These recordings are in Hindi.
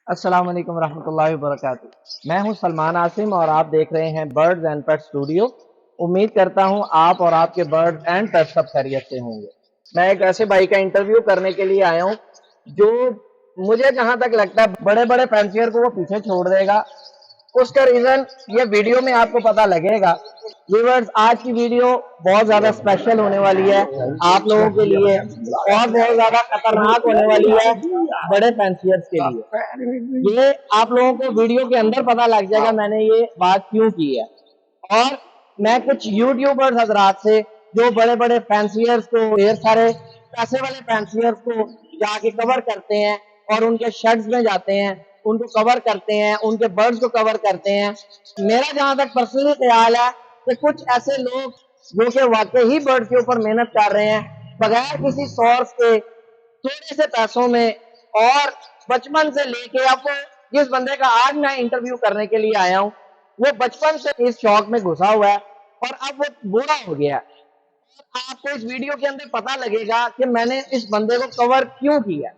अस्सलाम वालेकुम रहमतुल्लाहि व बरकातुहू। मैं हूं सलमान आसिम और आप देख रहे हैं बर्ड्स एंड पेट्स स्टूडियो। उम्मीद करता हूं आप और आपके बर्ड्स एंड पेट्स सब खैरियत से होंगे। मैं एक ऐसे भाई का इंटरव्यू करने के लिए आया हूं जो मुझे जहां तक लगता है बड़े बड़े फैंसियर को वो पीछे छोड़ देगा। उसका रीजन ये वीडियो में आपको पता लगेगा। व्यूअर्स, आज की वीडियो बहुत ज्यादा स्पेशल होने वाली है आप लोगों के लिए और बहुत ज्यादा खतरनाक होने वाली है बड़े फैंसियर्स के लिए। ये आप लोगों को वीडियो के अंदर पता लग जाएगा मैंने ये बात क्यों की है। और मैं कुछ यूट्यूबर्स हजरात से जो बड़े बड़े फैंसियर्स को, ढेर सारे पैसे वाले फैंसियर्स को जाके कवर करते हैं और उनके शेड्स में जाते हैं, उनको कवर करते हैं, उनके बर्ड्स को कवर करते हैं। मेरा जहां तक पर्सनली ख्याल है कि कुछ ऐसे लोग जो कि वाकई ही बर्ड के ऊपर मेहनत कर रहे हैं बगैर किसी सोर्स के, थोड़े से पैसों में, और बचपन से लेके अब जिस बंदे का आज मैं इंटरव्यू करने के लिए आया हूं वो बचपन से इस शौक में घुसा हुआ है और अब वो बूढ़ा हो गया है। आपको इस वीडियो के अंदर पता लगेगा कि मैंने इस बंदे को कवर क्यों किया।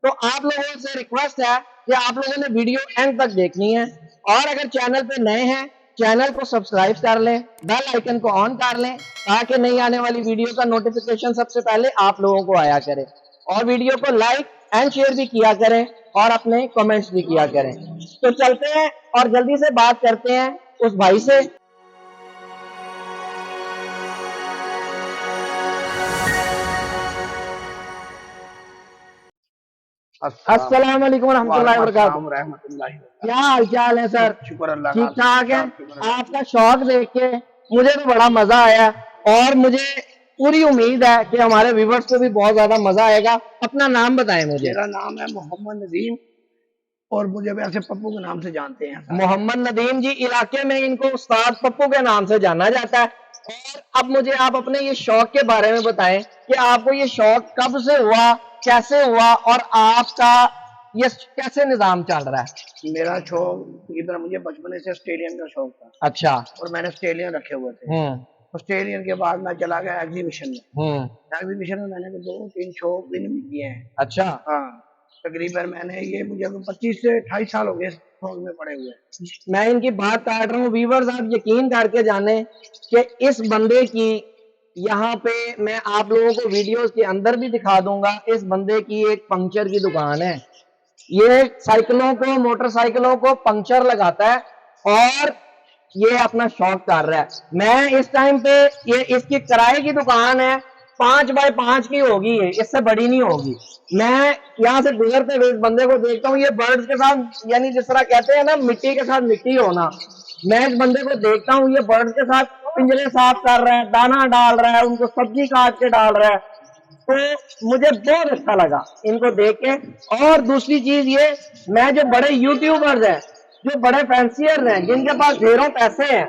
तो आप लोगों से रिक्वेस्ट है कि आप लोगों ने वीडियो एंड तक देखनी है और अगर चैनल पे नए हैं चैनल को सब्सक्राइब कर लें, बेल आइकन को ऑन कर लें ताकि नई आने वाली वीडियो का नोटिफिकेशन सबसे पहले आप लोगों को आया करे। और वीडियो को लाइक एंड शेयर भी किया करें और अपने कमेंट्स भी किया करें। तो चलते हैं और जल्दी से बात करते हैं उस भाई से। अस्सलाम वालेकुम रहमतुल्लाहि व बरकातुहू। क्या हाल चाल है सर? शुक्र अल्लाह का। ठीक ठाक है। आपका शौक देख के मुझे तो बड़ा मजा आया और मुझे पूरी उम्मीद है कि हमारे व्यूवर्स को भी बहुत ज्यादा मजा आएगा। अपना नाम बताएं मुझे। मेरा नाम है मोहम्मद नदीम और मुझे वैसे पप्पू के नाम से जानते हैं। मोहम्मद नदीम जी, इलाके में इनको उस्ताद पप्पू के नाम से जाना जाता है। और अब मुझे आप अपने ये शौक के बारे में बताएं कि आपको ये शौक कब से हुआ, कैसे हुआ और आपका ये कैसे निजाम चल रहा है? मेरा शौक इधर मुझे बचपन से ऑस्ट्रेलियन का शौक था। अच्छा। और मैंने ऑस्ट्रेलियन रखे हुए थे। ऑस्ट्रेलियन के बाद मैं चला गया एग्जीबिशन में। एग्जीबिशन में मैंने 2-3 शो विन भी किए हैं। अच्छा। हाँ, तकरीबन मैंने ये मुझे 25 से 28 साल हो गए शौक में पड़े हुए। मैं इनकी बात काट रहा हूँ व्यूअर्स, आप यकीन करके जाने कि इस बंदे की यहाँ पे मैं आप लोगों को वीडियोस के अंदर भी दिखा दूंगा। इस बंदे की एक पंक्चर की दुकान है। ये साइकिलों को, मोटरसाइकिलों को पंक्चर लगाता है और ये अपना शौक कर रहा है। मैं इस टाइम पे ये इसकी किराए की दुकान है, 5 बाय 5 की होगी, इससे बड़ी नहीं होगी। मैं यहाँ से गुजरते हुए इस बंदे को देखता हूँ, ये बर्ड्स के साथ, यानी जिस तरह कहते हैं ना मिट्टी के साथ मिट्टी होना, मैं इस बंदे को देखता हूँ ये बर्ड्स के साथ पिंजरे साफ कर रहा है, दाना डाल रहा है, उनको सब्जी काट के डाल रहा है। तो मुझे बहुत अच्छा लगा इनको देख के। और दूसरी चीज ये, मैं जो बड़े यूट्यूबर्स हैं, जो बड़े फैंसियर हैं, जिनके पास ढेरों पैसे हैं,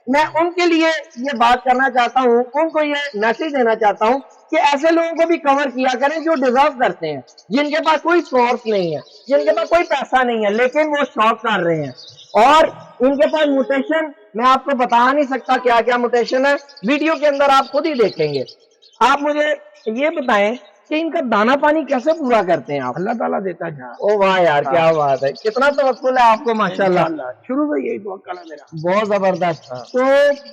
मैं उनके लिए ये बात करना चाहता हूँ, उनको ये मैसेज देना चाहता हूँ कि ऐसे लोगों को भी कवर किया करें जो डिजर्व करते हैं, जिनके पास कोई सोर्स नहीं है, जिनके पास कोई पैसा नहीं है, लेकिन वो शौक कर रहे हैं। और इनके पास म्यूटेशन मैं आपको बता नहीं सकता क्या क्या म्यूटेशन है, वीडियो के अंदर आप खुद ही देखेंगे। आप मुझे ये बताएं कि इनका दाना पानी कैसे पूरा करते हैं आप? अल्लाह ताला देता है। ओ वाह यार, क्या बात है, कितना तवक्कुल है आपको माशाल्लाह। शुरू से यही तवक्कुल है मेरा। बहुत जबरदस्त। तो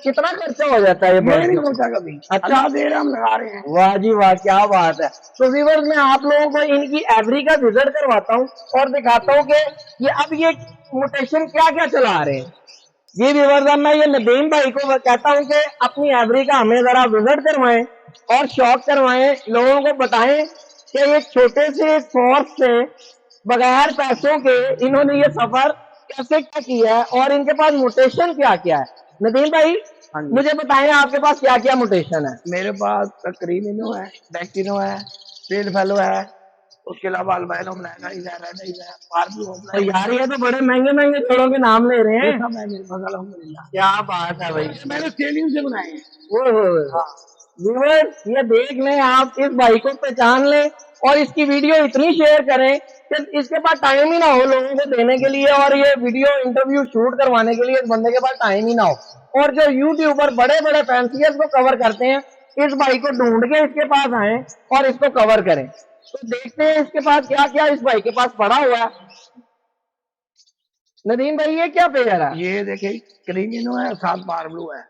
कितना खर्चा हो जाता है ये मैं नहीं सोचा कभी। अच्छा दे रहे, हम लगा रहे हैं। वाह जी वाह, क्या बात है। तो व्यूअर्स, मैं आप लोगों को इनकी एवरी का विजिट करवाता हूँ और दिखाता हूँ कि ये अब ये म्यूटेशन क्या क्या चला रहे हैं। जी व्यूअर्स, मैं ये नदीम भाई को कहता हूँ कि अपनी एवरी का हमें जरा विजिट करवाएं और शौक करवाएं, लोगों को बताएं कि एक छोटे से सोर्स से बगैर पैसों के इन्होंने ये सफर कैसे क्या किया है और इनके पास म्यूटेशन क्या क्या है। नदीम भाई, मुझे बताएं आपके पास क्या क्या म्यूटेशन है? मेरे पास क्रीमिनो है, डेक्टिनो है, फील्ड फेलो है, उसके अलावा अल्बाइनो तो यार ये तो बड़े महंगे महंगे जोड़ों के नाम ले रहे हैं। अल्हम्दुलिल्लाह। क्या बात है भाई, मैंने ऑस्ट्रेलियन से बनाए हैं। व्यूअर्स, ये देख लें, आप इस भाई को पहचान लें और इसकी वीडियो इतनी शेयर करें कि इसके पास टाइम ही ना हो लोगों को देने के लिए और ये वीडियो इंटरव्यू शूट करवाने के लिए इस बंदे के पास टाइम ही ना हो। और जो यूट्यूबर बड़े बड़े फैंसियर्स को कवर करते हैं, इस भाई को ढूंढ के इसके पास आए और इसको कवर करें। तो देखते हैं इसके पास क्या क्या इस भाई के पास पड़ा हुआ है। नदीम भाई ये क्या पेयर है? ये देखिए क्रीमिनो है, साथ पार ब्लू है।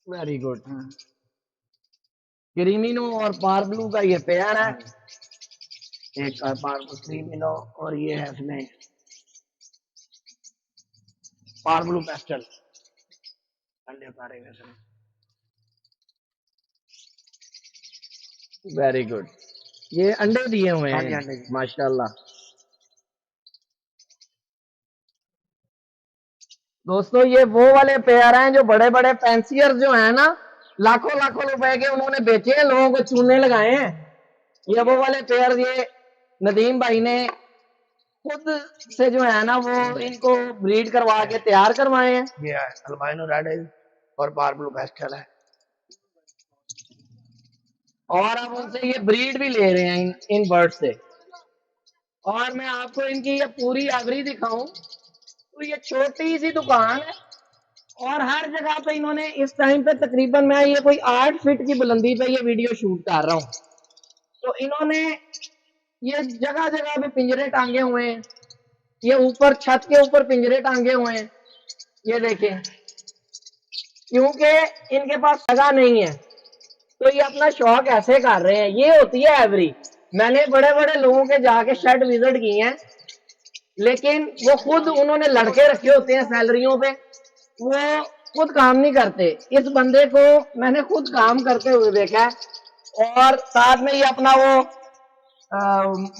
Very good. क्रीमिनो और पार ब्लू का ये पेयर है। एक पार क्रीमिनो और ये है इसमें पार ब्लू पेस्टल। अंडे पारे में वेरी गुड। ये अंडे दिए हुए हाँ जी, हैं अंडे जी। माशाल्लाह। दोस्तों ये वो वाले पेयर हैं जो बड़े बड़े फैंसियर जो है ना, लाखों लाखों रुपए के उन्होंने बेचे हैं, लोगों को चूने लगाए हैं। ये वो वाले पेयर ये नदीम भाई ने खुद से जो है ना वो इनको ब्रीड करवा के तैयार करवाए हैं। ये है अल्बाइनो रेड है और पार ब्लू पेस्टल है। और अब उनसे ये ब्रीड भी ले रहे हैं इन बर्ड से। और मैं आपको इनकी ये पूरी एवरी दिखाऊं तो ये छोटी सी दुकान है और हर जगह पे इन्होंने इस टाइम पे तकरीबन मैं ये कोई 8 फीट की बुलंदी पे ये वीडियो शूट कर रहा हूँ। तो इन्होंने ये जगह जगह पे पिंजरे टांगे हुए हैं। ये ऊपर छत के ऊपर पिंजरे टांगे हुए हैं। ये देखें, क्योंकि इनके पास जगह नहीं है तो ये अपना शौक ऐसे कर रहे हैं। ये होती है एवरी। मैंने बड़े बड़े लोगों के जाके शेड विजिट किए हैं, लेकिन वो खुद उन्होंने लड़के रखे होते हैं सैलरियों पे, वो खुद काम नहीं करते। इस बंदे को मैंने खुद काम करते हुए देखा है और साथ में ये अपना वो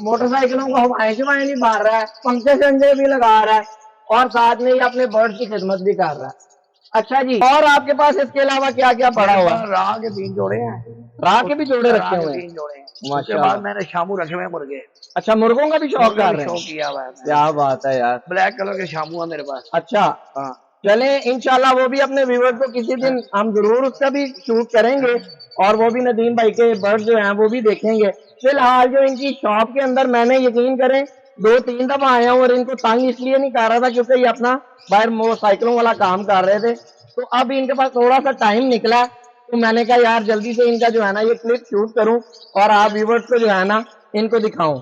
मोटरसाइकिलों को हवाएं शवाएं भी मार रहा है, पंखे शंखे भी लगा रहा है और साथ में ये अपने बर्ड की खिदमत भी कर रहा है। अच्छा जी, और आपके पास इसके अलावा क्या क्या पड़ा हुआ है? राह के 3 जोड़े हैं। राह के भी जोड़े रखे हुए हैं? 3 जोड़े हैं। उसके माशाल्लाह। बाद मैंने शामू रखे हुए हैं मुर्गे। अच्छा, मुर्गों का भी शौक कर रहे हैं? शौक किया हुआ है। क्या बात है यार। ब्लैक कलर के शामू है मेरे पास। अच्छा, हाँ। चले इंशाल्लाह वो भी अपने व्यूअर्स को किसी दिन हम जरूर उसका भी शूट करेंगे और वो भी नदीम भाई के बर्ड जो हैं वो भी देखेंगे। फिलहाल जो इनकी शॉप के अंदर मैंने यकीन करें 2-3 दफा आया हूँ और इनको तंग इसलिए नहीं कर रहा था क्योंकि ये अपना बाहर मोटरसाइकिलों वाला काम कर रहे थे। तो अब इनके पास थोड़ा सा टाइम निकला तो मैंने कहा यार जल्दी से इनका जो है ना ये क्लिप शूट करूं और आप व्यूअर्स को जो है ना इनको दिखाऊं।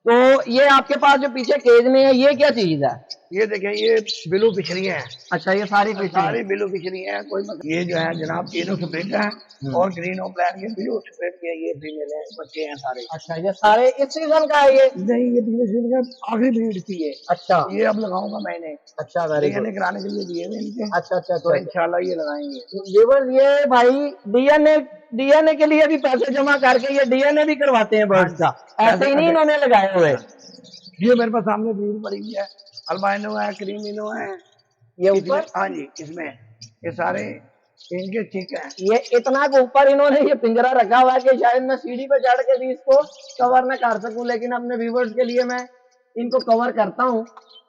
तो ये आपके पास जो पीछे केज में है ये क्या चीज है? ये देखें, ये बिलू पिछड़ियाँ हैं। अच्छा, ये सारी सारी बिलू पिछड़ियाँ हैं। कोई मतलब ये जो है जनाब तीनों सफेद है और ग्रीन और ब्लैक के बिलू सफेद के ये फीमेल है, बच्चे हैं सारे। अच्छा, ये सारे इस सीजन का है? ये नहीं, ये पिछले सीजन का आखिरी ब्रीड थी ये। अच्छा, ये अब लगाऊंगा मैंने। अच्छा, वेरी गुड। डीएनए कराने के लिए दिए हुए इनके। अच्छा अच्छा, तो इंशाल्लाह ये लगाएंगे। व्यूअर्स ये भाई डीएनए के लिए भी पैसे जमा करके ये डीएनए भी करवाते हैं बर्ड्स का, ऐसे ही नहीं इन्होंने लगाए हुए। ये मेरे पास सामने ब्रीड पड़ी हुई है, अल्बाइनो है, क्रीमिनो है। ये ऊपर? हाँ जी, इसमें ये सारे इनके चिक हैं। ये इतना के ऊपर इन्होंने ये पिंजरा रखा हुआ है कि शायद मैं सीढ़ी पे चढ़ के भी इसको कवर न कर सकूं, लेकिन अपने व्यूअर्स के लिए मैं इनको कवर करता हूँ।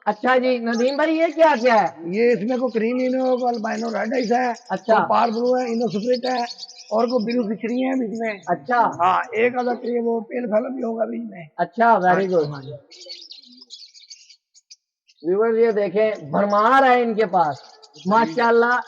अच्छा जी नदीम भाई, ये क्या क्या है? ये इसमें को क्रीमिनो को अल्बाइनो रेड है। अच्छा, पार ब्लू है, इनो स्प्लिट है और को बिलू फिचरी है बीच में। अच्छा, हाँ, एक आधा वो पेल फैला भी होगा बीच में। अच्छा, वेरी गुड। व्यूअर्स ये देखें, भरमार है इनके पास माशाल्लाह।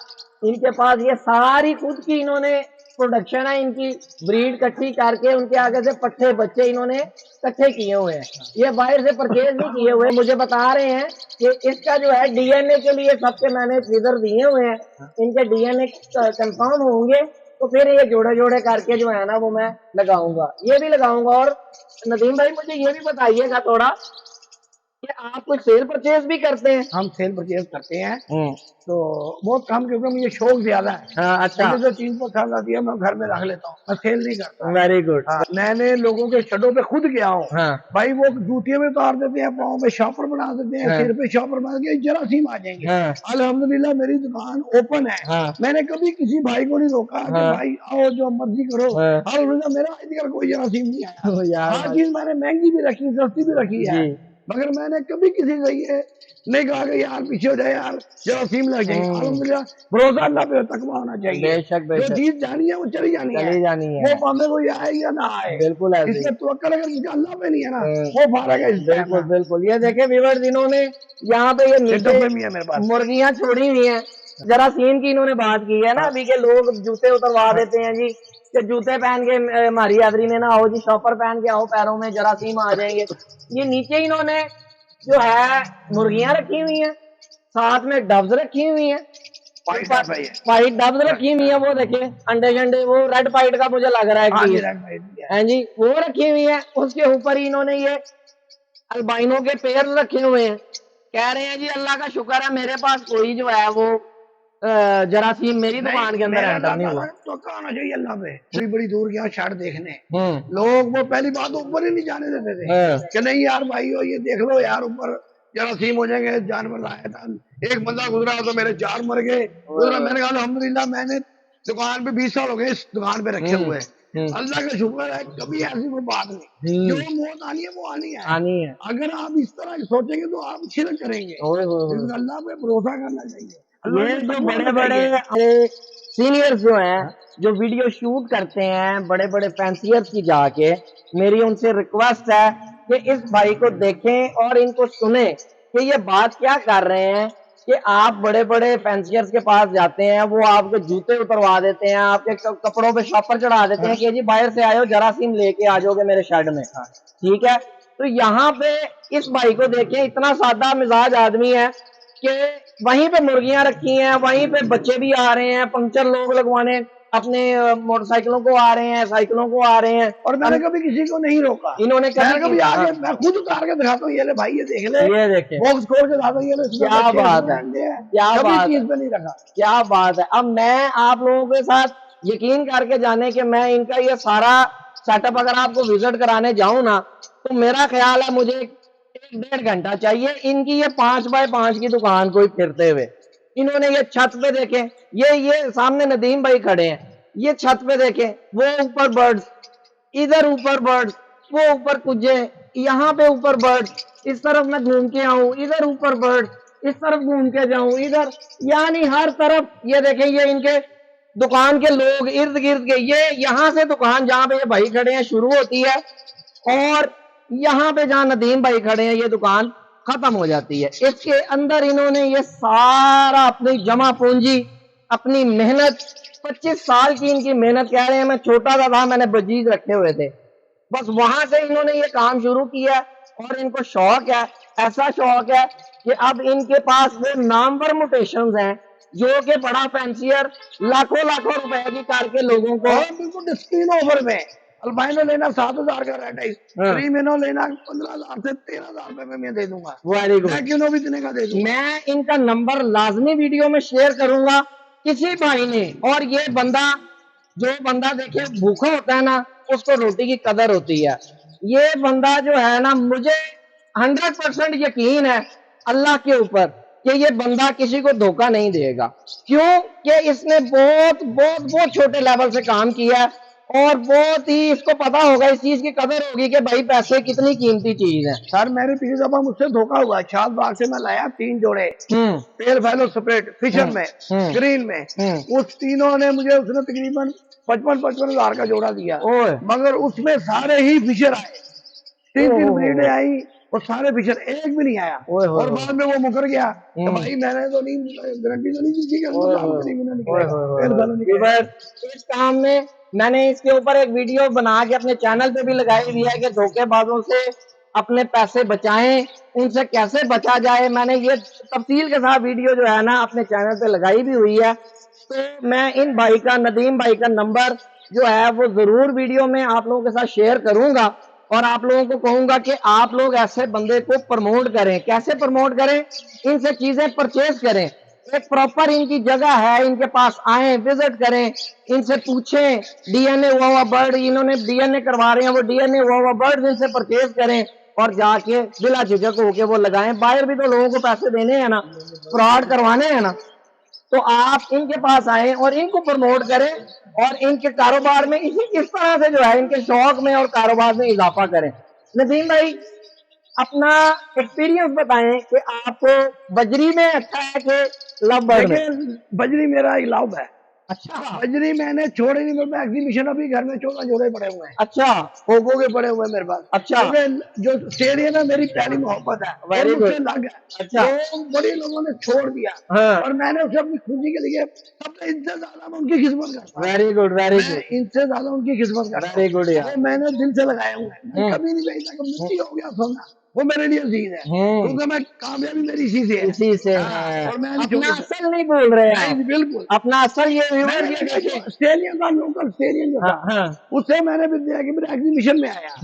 इनके पास ये सारी खुद की इन्होंने प्रोडक्शन है, इनकी ब्रीड इकट्ठी करके उनके आगे से पट्टे बच्चे इन्होंने इकट्ठे किए हुए हैं। ये बाहर से परचेज नहीं किए हुए। मुझे बता रहे हैं कि इसका जो है डीएनए के लिए सबके मैंने फीडर दिए हुए हैं। इनके डीएनए कंफर्म होंगे तो फिर ये जोड़े जोड़े करके जो है ना वो मैं लगाऊंगा, ये भी लगाऊंगा। और नदीम भाई मुझे ये भी बताइएगा थोड़ा कि आप कुछ सेल परचेज भी करते हैं? हम सेल परचेज करते हैं तो बहुत कम, क्योंकि मुझे शौक ज्यादा है। हाँ, अच्छा, तो 300 साल दिया मैं घर में रख लेता हूँ, मैं सेल नहीं करता। Very good. मैंने लोगों के शडों पे खुद गया हूँ। हाँ, भाई वो जूतियां में उतार देते हैं, पाँव पे शॉपर बना देते हैं, सिर पे शॉपर बना के जरासीम आ जाएंगे। अल्हम्दुलिल्लाह मेरी दुकान ओपन है। मैंने कभी किसी भाई को नहीं रोका कि भाई आओ जो मर्जी करो। अल्हम्दुलिल्लाह मेरा आज तक कोई जरासीम नहीं आया। हर चीज मैंने महंगी भी रखी, सस्ती भी रखी है, मगर मैंने कभी किसी से ये नहीं कहा कि यार पीछे हो जाए, यार जरासीम लग जाएंगे। अल्हम्दुलिल्लाह भरोसा अल्लाह पे तकवा होना चाहिए। बेशक बेशक, जो चीज जानी है वो चली जानी है। वो पामे कोई आए या ना आए, बिल्कुल ऐसे ही। इसमें तवक्कल अगर अल्लाह पे नहीं है ना वो फारग है। बिल्कुल बिल्कुल। ये देखे व्यूअर्स, इन्होंने यहाँ पे ये नीचे मुर्गियां छोड़ी हुई हैं। जरासीम की इन्होंने बात की है ना अभी के लोग जूते उतरवा देते हैं जी कि जूते पहन के हमारी एवरी में ना आओ जी, शॉपर पहन के आओ, पैरों में जरासीम आ जाएंगे। ये नीचे इन्होंने जो है मुर्गियां रखी हुई हैं, साथ में डब्स रखी हुई हैं, वाइट डब्स रखी हुई है। वो देखे अंडे शंडे, वो रेड पाइट का मुझे लग रहा है कि है जी, वो रखी हुई है। उसके ऊपर इन्होंने ये अल्बाइनो के पेड़ रखे हुए हैं। कह रहे हैं जी अल्लाह का शुक्र है मेरे पास कोई जो है वो जरासीम मेरी दुकान के अंदर एंटर नहीं हुआ। तो आना चाहिए अल्लाह पे। बड़ी बड़ी दूर गया शर्ट देखने, लोग वो पहली बात ऊपर ही नहीं जाने देते थे कि नहीं यार भाई हो ये देख लो यार ऊपर जरासीम हो जाएंगे, जानवर लाया था। एक बंदा गुजरा तो मेरे 4 मर गए। मैंने कहा अल्हम्दुलिल्लाह मैंने दुकान पे 20 साल हो गए इस दुकान पे रखे हुए। अल्लाह का शुक्र है कभी ऐसी कोई बात नहीं। जो मौत आनी है वो आनी है। अगर आप इस तरह सोचेंगे तो आप शिरक करेंगे। अल्लाह पे भरोसा करना चाहिए। ये जो बड़े बड़े सीनियर्स जो हैं जो वीडियो शूट करते हैं बड़े बड़े फैंसियर्स की जाके, मेरी उनसे रिक्वेस्ट है कि इस भाई को देखें और इनको सुने कि ये बात क्या कर रहे हैं कि आप बड़े बड़े फैंसियर्स के पास जाते हैं, वो आपके जूते उतरवा देते हैं, आपके कपड़ों पे शॉपर चढ़ा देते हैं कि जी बाहर से आए हो जरासीम लेके आ जाओगे मेरे शेड में। ठीक है, तो यहाँ पे इस भाई को देखें, इतना सादा मिजाज आदमी है कि वहीं पे मुर्गियां रखी हैं, वहीं पे बच्चे भी आ रहे हैं, पंक्चर लोग लगवाने अपने मोटरसाइकिलों को आ रहे हैं, साइकिलों को आ रहे हैं। और मैंने कभी किसी को नहीं रोका। इन्होंने कभी आगे मैं खुद उतार के दिखाता हूँ, ये ले भाई ये देख ले, ये देखे बॉक्स खोल के दिखाता हूँ, ये ले। क्या बात है, क्या बात चीज पे नहीं रखा, क्या बात है। अब मैं आप लोगों के साथ यकीन करके जाने कि मैं इनका ये सारा सेटअप अगर आपको विजिट कराने जाऊं ना, तो मेरा ख्याल है मुझे 1-1.5 घंटा चाहिए। इनकी ये 5 बाय 5 की दुकान कोई फिरते हुए, इन्होंने ये छत पे देखे, ये सामने नदीम भाई खड़े हैं, ये छत पे देखे, वो ऊपर बर्ड्स, इधर ऊपर बर्ड्स, वो ऊपर कुजे, यहाँ पे ऊपर बर्ड्स, इस तरफ मैं घूम के आऊं, इधर ऊपर बर्ड्स, इस तरफ घूम के जाऊं, इधर, यानी हर तरफ ये देखें। ये इनके दुकान के लोग इर्द गिर्द के, ये यहाँ से दुकान जहां पे ये भाई खड़े हैं शुरू होती है और यहाँ पे जहां नदीम भाई खड़े हैं ये दुकान खत्म हो जाती है। इसके अंदर इन्होंने ये सारा अपनी जमा पूंजी, अपनी मेहनत, 25 साल की इनकी मेहनत, कह रहे हैं मैं छोटा सा था मैंने बजीज रखे हुए थे, बस वहां से इन्होंने ये काम शुरू किया और इनको शौक है, ऐसा शौक है कि अब इनके पास वो नामवर म्यूटेशंस हैं जो कि बड़ा फैंसियर लाखों लाखों रुपए की करके लोगों को बिल्कुल स्क्रीन ऑफर में अल्बाइनो लेना 7,000 का रेड आइस, प्रीमिनो लेना 15,000 से 13,000 रुपए में मैं दे दूंगा। वेरी गुड, मैं क्यों भी इतने का दे दूंगा। मैं इनका नंबर लाजमी वीडियो में शेयर करूंगा किसी भाई ने। और ये बंदा, जो बंदा देखे भूखा होता है ना उसको रोटी की कदर होती है। ये बंदा जो है ना, मुझे 100% यकीन है अल्लाह के ऊपर कि ये बंदा किसी को धोखा नहीं देगा। क्यों कि इसने बहुत बहुत बहुत छोटे लेवल से काम किया है और बहुत ही इसको पता होगा, इस चीज की कदर होगी कि भाई पैसे कितनी कीमती चीज है। सर मेरी पिछली दफा मुझसे धोखा हुआ, शाहबाग से मैं लाया 3 जोड़े पेल फैलो स्प्रेड फिशर में, ग्रीन में। उस तीनों ने मुझे उसने तकरीबन 55 हजार का जोड़ा दिया, मगर उसमें सारे ही फिशर आए, 3 ब्रीडें आई और सारे फिशर, एक भी नहीं आया। और बाद में वो मुकर गया तो भाई मैंने तो नहीं गारंटी तो नहीं दी कि इस काम में मैंने इसके ऊपर एक वीडियो बना के अपने चैनल पे भी लगाई हुई है कि धोखेबाजों से अपने पैसे बचाएं, उनसे कैसे बचा जाए। मैंने ये तफसील के साथ वीडियो जो है ना अपने चैनल पे लगाई भी हुई है। तो मैं इन भाई का, नदीम भाई का नंबर जो है वो जरूर वीडियो में आप लोगों के साथ शेयर करूंगा और आप लोगों को कहूंगा कि आप लोग ऐसे बंदे को प्रमोट करें। कैसे प्रमोट करें? इनसे चीजें परचेज करें, एक प्रॉपर इनकी जगह है, इनके पास आए, विजिट करें, इनसे पूछें, डीएनए हुआ हुआ बर्ड, इन्होंने डीएनए करवा रहे हैं, वो डीएनए हुआ हुआ बर्ड इनसे परचेज करें और जाके बिला झिझक होके वो लगाएं। बाहर भी तो लोगों को पैसे देने हैं ना, फ्रॉड करवाने हैं ना, तो आप इनके पास आए और इनको प्रमोट करें और इनके कारोबार में इस तरह से जो है इनके शौक में और कारोबार में इजाफा करें। नदीम भाई अपना एक्सपीरियंस बताएं कि आपको बजरी में अच्छा है कि लव बर्ड में? बजरी मेरा ही लव है। अच्छा, बजरी मैंने छोड़ी नहीं, मेरे एग्जीबिशन अभी घर में 14 जोड़े पड़े हुए हैं। अच्छा, कोको के पड़े हुए हैं मेरे पास। अच्छा, जो शेर है ना मेरी पहली मोहब्बत है, वेरी गुड, लग है। अच्छा, तो बड़े लोगों ने छोड़ दिया। हाँ। और मैंने उसे अपनी खुशी के लिए सबसे इनसे ज्यादा मैं उनकी खिदमत करता हूँ। वेरी गुड, वेरी गुड, इनसे ज्यादा उनकी खिदमत करता हूँ। वेरी गुड यार, मैंने दिल से लगाए हुए हैं, कभी नहीं भेजा कि मिट्टी हो गया सोना। वो मेरे लिए अजीज है, क्योंकि मैं कामयाबी मेरी इसी से है, इसी से हाँ, है। और मैं अपना असल नहीं बोल रहे हैं, नहीं बिल्कुल अपना असल ये मैंने ऑस्ट्रेलियन का लोकल ऑस्ट्रेलियन जो था उससे मैंने भी दिया कि मेरे एग्जीबिशन में आया,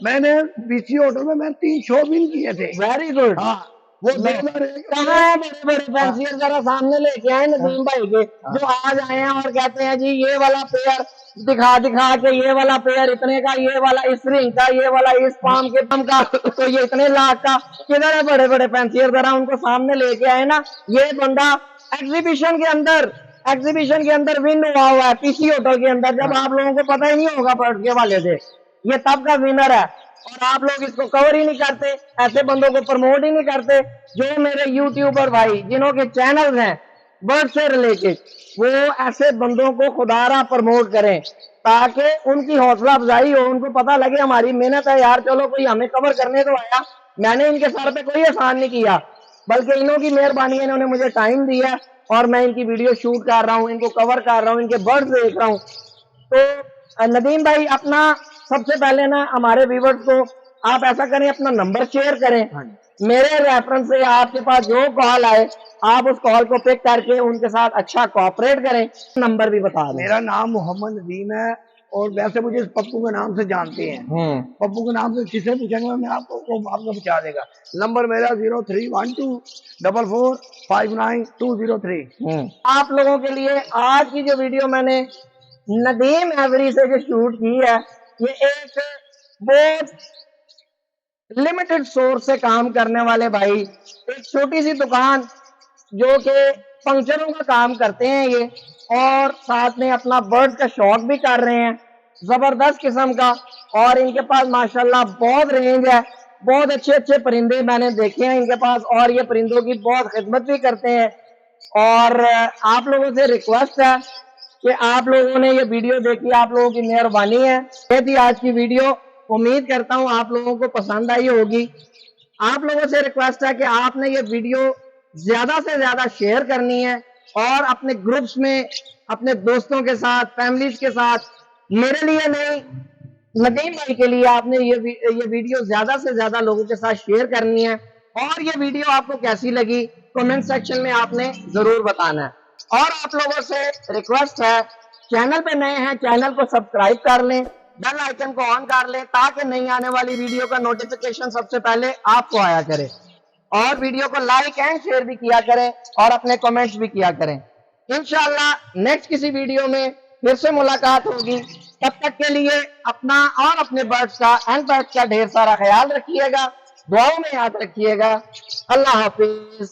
मैंने बीसी होटल में मैं 3 शो भी किए थे। Very good. हाँ वो कहाँ है बड़े बड़े फैंसियर, जरा सामने लेके आए नदीम भाई के, जो आज आए हैं और कहते हैं जी ये वाला पेयर दिखा दिखा के, ये वाला पेयर इतने का, ये वाला इस रिंग का, ये वाला इस पाम के पम का, तो ये इतने लाख का। किधर है बड़े बड़े फैंसियर, जरा उनको सामने लेके आए ना। ये बंदा एग्जीबिशन के अंदर विन हुआ है पीसी होटल के अंदर, जब आप लोगों को पता ही नहीं होगा बर्ड के वाले से, ये तब का विनर है। और आप लोग इसको कवर ही नहीं करते, ऐसे बंदों को प्रमोट ही नहीं करते। जो मेरे यूट्यूबर भाई जिन्हों के चैनल हैं बर्ड से रिलेटेड, वो ऐसे बंदों को खुदारा प्रमोट करें ताकि उनकी हौसला अफजाई हो, उनको पता लगे हमारी मेहनत है यार, चलो कोई हमें कवर करने तो आया। मैंने इनके सर पे कोई एहसान नहीं किया, बल्कि इन्हों की मेहरबानी है, इन्होंने मुझे टाइम दिया और मैं इनकी वीडियो शूट कर रहा हूँ, इनको कवर कर रहा हूँ, इनके बर्ड्स देख रहा हूँ। तो नदीम भाई अपना सबसे पहले ना हमारे व्यूवर्स को आप ऐसा करें, अपना नंबर शेयर करें। मेरे रेफरेंस से आपके पास जो कॉल आए आप उस कॉल को पिक करके उनके साथ अच्छा कोऑपरेट करें। नंबर भी बता दें। मेरा नाम मोहम्मद नदीम है और वैसे मुझे पप्पू के नाम से जानते हैं। पप्पू के नाम से किसे पूछेंगे मैं आपको बचा देगा। नंबर मेरा 03124459 203। आप लोगों के लिए आज की जो वीडियो मैंने नदीम एवरी से जो शूट की है, ये एक बहुत लिमिटेड सोर्स से काम करने वाले भाई, एक छोटी सी दुकान जो कि पंक्चरों का काम करते हैं ये, और साथ में अपना बर्ड का शौक भी कर रहे हैं जबरदस्त किस्म का। और इनके पास माशाल्लाह बहुत रेंज है, बहुत अच्छे अच्छे परिंदे मैंने देखे हैं इनके पास, और ये परिंदों की बहुत खिदमत भी करते हैं। और आप लोगों से रिक्वेस्ट है कि आप लोगों ने ये वीडियो देखी, आप लोगों की मेहरबानी है। ये थी आज की वीडियो, उम्मीद करता हूँ आप लोगों को पसंद आई होगी। आप लोगों से रिक्वेस्ट है कि आपने ये वीडियो ज्यादा से ज्यादा शेयर करनी है और अपने ग्रुप्स में अपने दोस्तों के साथ, फैमिलीज के साथ, मेरे लिए नहीं नदीम भाई के लिए आपने ये वीडियो ज्यादा से ज्यादा लोगों के साथ शेयर करनी है। और ये वीडियो आपको कैसी लगी कमेंट सेक्शन में आपने जरूर बताना है। और आप लोगों से रिक्वेस्ट है, चैनल पे नए हैं चैनल को सब्सक्राइब कर लें, बेल आइकन को ऑन कर लें ताकि नई आने वाली वीडियो का नोटिफिकेशन सबसे पहले आपको आया करे। और वीडियो को लाइक एंड शेयर भी किया करें और अपने कमेंट्स भी किया करें। इंशाल्लाह नेक्स्ट किसी वीडियो में फिर से मुलाकात होगी। तब तक के लिए अपना और अपने बर्ड्स का एंड पेट्स का ढेर सारा ख्याल रखिएगा, दुआओं में याद रखिएगा। अल्लाह हाफिज।